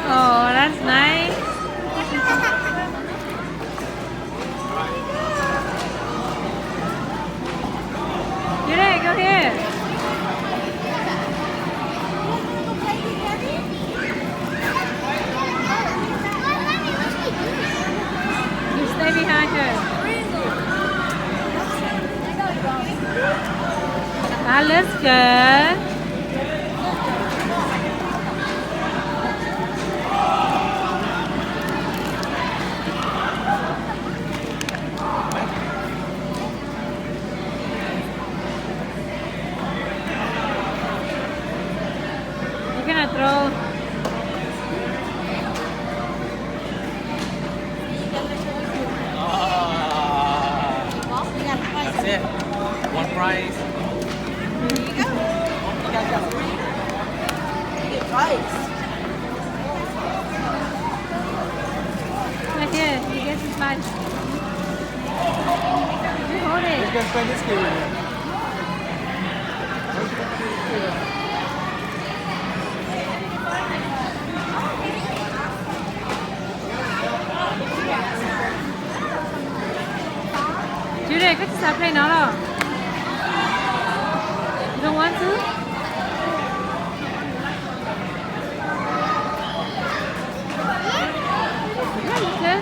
Oh, that's nice. Yure, go here. You stay behind her. Let's go. You're gonna throw. That's it. One prize. Right here, he gets his lunch. You hold You it. can play this game with me. Jude, có sắp play nó rồi. You don't want to? Yeah, you can.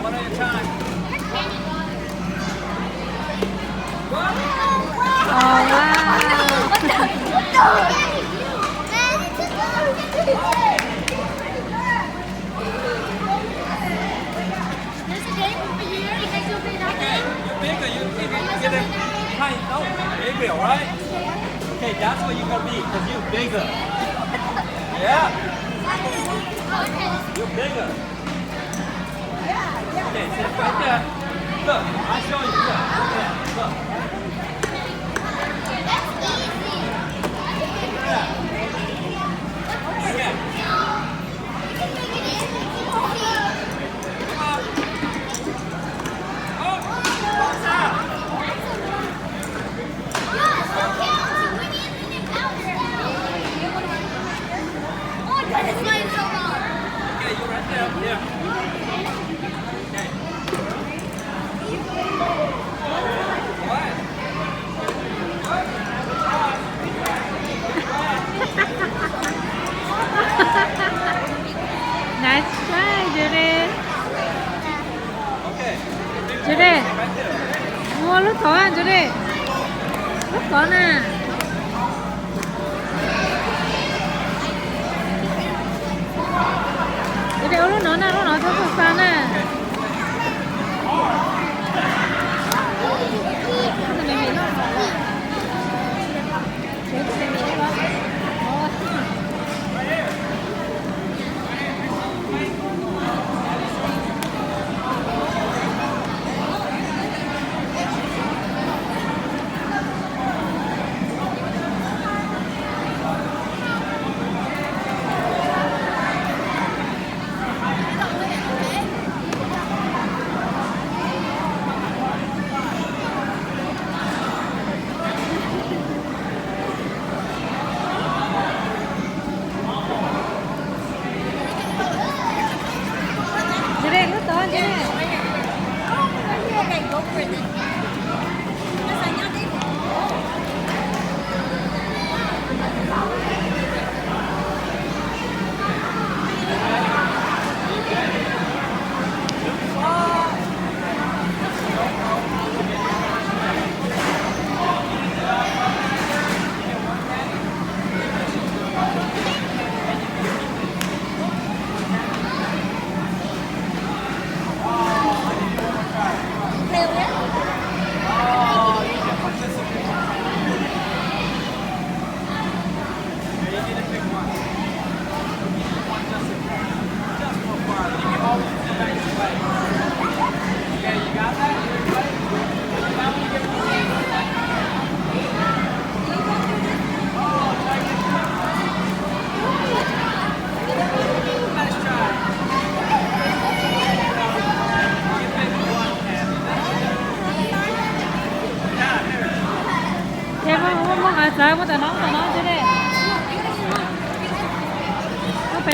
One at a time. Oh, wow. Bigger, you get a height. No, bigger, right? Okay, that's what you're gonna be, because you're bigger. Yeah, you're bigger. Okay, sit right there. Look, I'll show you. Look, look. Again. Okay, you right there. Yeah. Okay. What? Nice try, Jude. Okay. Jude. Right there. Mua lúc có à, Jude. Lúc có nè. Jude, lúc nó cho sụp ra nè.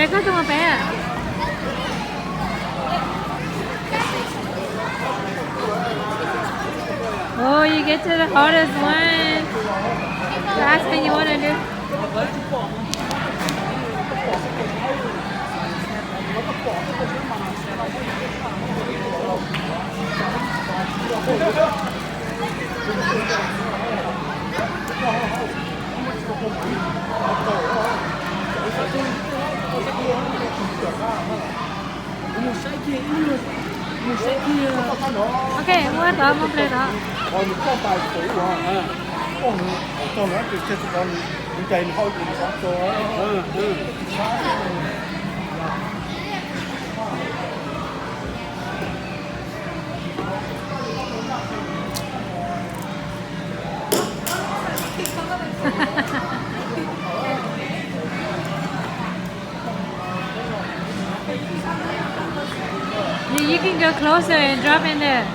có tụi mà bé. Oh, you get to the hardest one. The last thing you want to do. Ok, mua đó, mua đây đó.我哋幫大水喎，幫佢當兩隻隻當你計開電廠咗。You can go closer and drop in there.